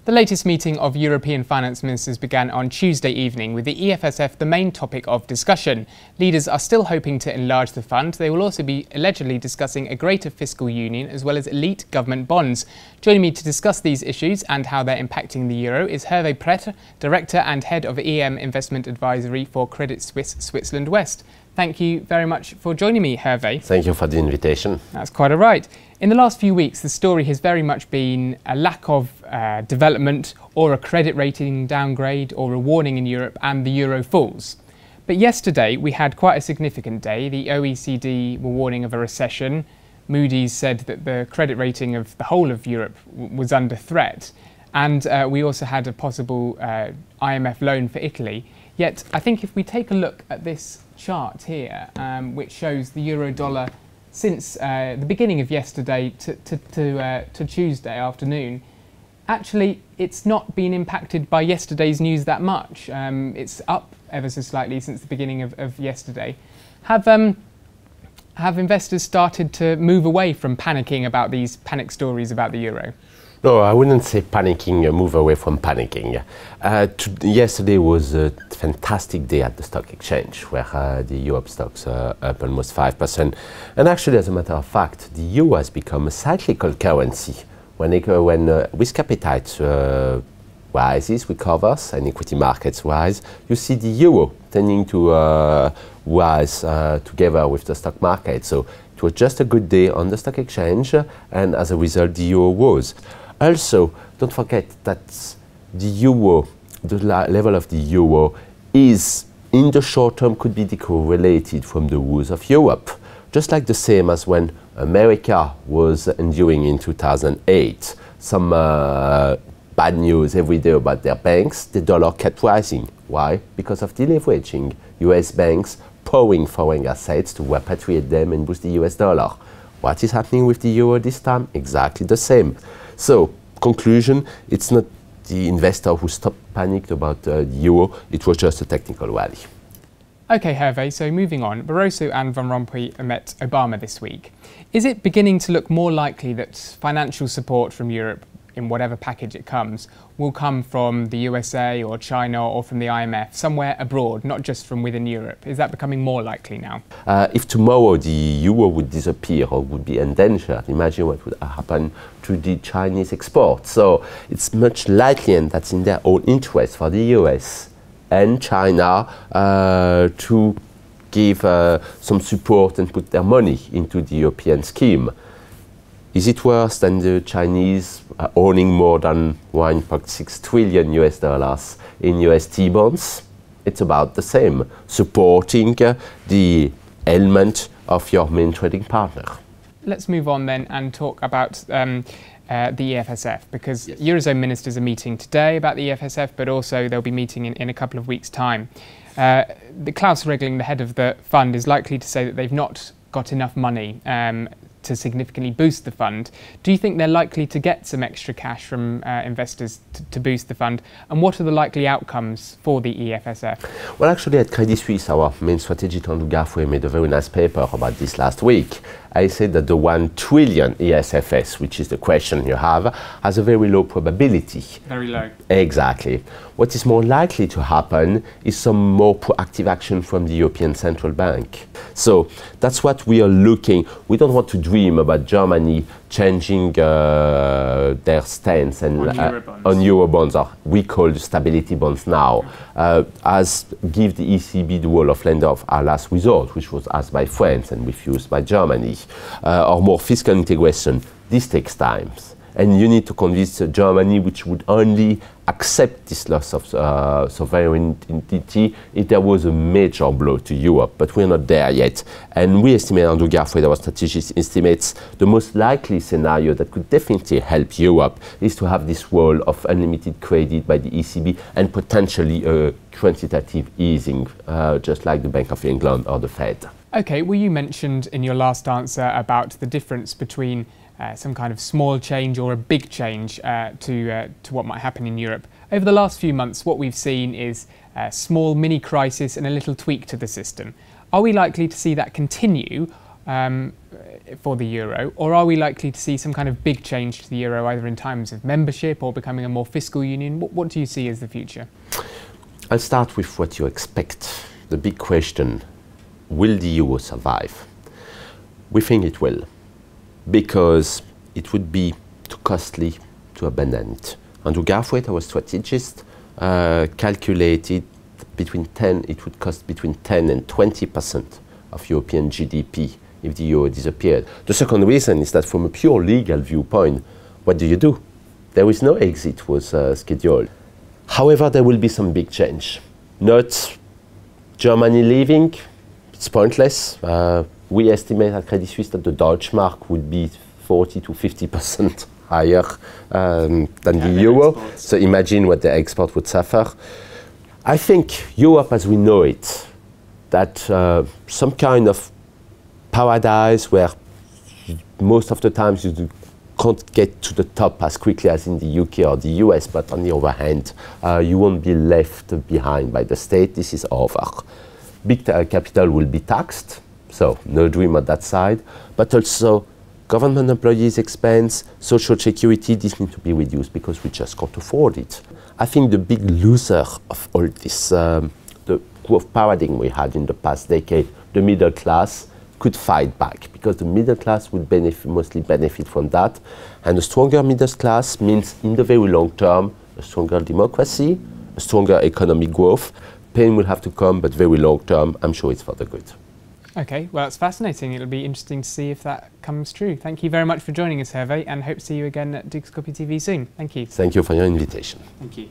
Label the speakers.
Speaker 1: The latest meeting of European finance ministers began on Tuesday evening, with the EFSF the main topic of discussion. Leaders are still hoping to enlarge the fund. They will also be allegedly discussing a greater fiscal union as well as elite government bonds. Joining me to discuss these issues and how they're impacting the euro is Hervé Pretre, Director and Head of EM Investment Advisory for Credit Suisse Switzerland West. Thank you very much for joining me, Hervé.
Speaker 2: Thank you for the invitation.
Speaker 1: That's quite all right. In the last few weeks, the story has very much been a lack of development or a credit rating downgrade or a warning in Europe, and the euro falls. But yesterday we had quite a significant day. The OECD were warning of a recession. Moody's said that the credit rating of the whole of Europe was under threat. And we also had a possible IMF loan for Italy. Yet I think if we take a look at this chart here, which shows the euro dollar since the beginning of yesterday to Tuesday afternoon, actually it's not been impacted by yesterday's news that much. It's up ever so slightly since the beginning of yesterday. Have investors started to move away from panicking about these panic stories about the euro?
Speaker 2: No, I wouldn't say panicking, move away from panicking. Yesterday was a fantastic day at the stock exchange, where the Europe stocks are up almost 5%. And actually, as a matter of fact, the euro has become a cyclical currency. When risk appetite rises, recovers, and equity markets rise, you see the euro tending to rise together with the stock market. So it was just a good day on the stock exchange, and as a result, the euro rose. Also, don't forget that the euro, the level of the euro is, in the short term, could be decorrelated from the woes of Europe. Just like the same as when America was enduring in 2008. Some bad news every day about their banks, the dollar kept rising. Why? Because of deleveraging. US banks pouring foreign assets to repatriate them and boost the US dollar. What is happening with the euro this time? Exactly the same. So, conclusion, it's not the investor who stopped panicked about the euro, it was just a technical rally.
Speaker 1: Okay, Hervé, so moving on, Barroso and Van Rompuy met Obama this week. Is it beginning to look more likely that financial support from Europe, in whatever package it comes, will come from the USA or China or from the IMF, somewhere abroad, not just from within Europe? Is that becoming more likely now?
Speaker 2: If tomorrow the euro would disappear or would be endangered, imagine what would happen to the Chinese exports. So it's much likely, and that's in their own interest for the US and China to give some support and put their money into the European scheme. Is it worse than the Chinese owning more than 1.6 trillion US dollars in US T-bonds? It's about the same, supporting the element of your main trading partner.
Speaker 1: Let's move on then and talk about the EFSF, because yes, Eurozone ministers are meeting today about the EFSF, but also they'll be meeting in a couple of weeks' time. Klaus Regling, the head of the fund, is likely to say that they've not got enough money to significantly boost the fund. Do you think they're likely to get some extra cash from investors to boost the fund? And what are the likely outcomes for the EFSF?
Speaker 2: Well, actually, at Credit Suisse, our main strategist, Andrew Garfouet, made a very nice paper about this last week. I said that the 1 trillion ESFS, which is the question you have, has a very low probability.
Speaker 1: Very low.
Speaker 2: Exactly. What is more likely to happen is some more proactive action from the European Central Bank. So that's what we are looking. We don't want to dream about Germany changing their stance and on Eurobonds, or we call the stability bonds now, as give the ECB the role of lender of our last resort, which was asked by France and refused by Germany, or more fiscal integration. This takes time. And you need to convince Germany, which would only accept this loss of sovereignty if there was a major blow to Europe. But we're not there yet. And we estimate, Andrew Garfouet, our strategist, estimates the most likely scenario that could definitely help Europe is to have this role of unlimited credit by the ECB and potentially a quantitative easing, just like the Bank of England or the Fed.
Speaker 1: Okay, well, you mentioned in your last answer about the difference between some kind of small change or a big change to what might happen in Europe. Over the last few months, what we've seen is a small mini crisis and a little tweak to the system. Are we likely to see that continue for the euro, or are we likely to see some kind of big change to the euro, either in terms of membership or becoming a more fiscal union? What do you see as the future?
Speaker 2: I'll start with what you expect. The big question, will the euro survive? We think it will, because it would be too costly to abandon it. Andrew Garthwaite, our strategist, calculated it would cost between 10 and 20% of European GDP if the euro disappeared. The second reason is that from a pure legal viewpoint, what do? There is no exit was scheduled. However, there will be some big change. Not Germany leaving, it's pointless. We estimate at Credit Suisse that the Deutschmark would be 40 to 50% higher than the euro.
Speaker 1: Exports.
Speaker 2: So imagine what the export would suffer. I think Europe as we know it, that some kind of paradise where most of the times you can't get to the top as quickly as in the UK or the US, but on the other hand, you won't be left behind by the state. This is over. Big capital will be taxed, so no dream on that side, but also government employees' expense, social security, this needs to be reduced because we just can't afford it. I think the big loser of all this, the growth paradigm we had in the past decade, the middle class, could fight back because the middle class would mostly benefit from that. And a stronger middle class means, in the very long term, a stronger democracy, a stronger economic growth. Pain will have to come, but very long term, I'm sure it's for the good.
Speaker 1: Okay, well, it's fascinating. It'll be interesting to see if that comes true. Thank you very much for joining us, Hervé, and hope to see you again at Dukes Copy TV soon. Thank you.
Speaker 2: Thank you for your invitation.
Speaker 1: Thank you.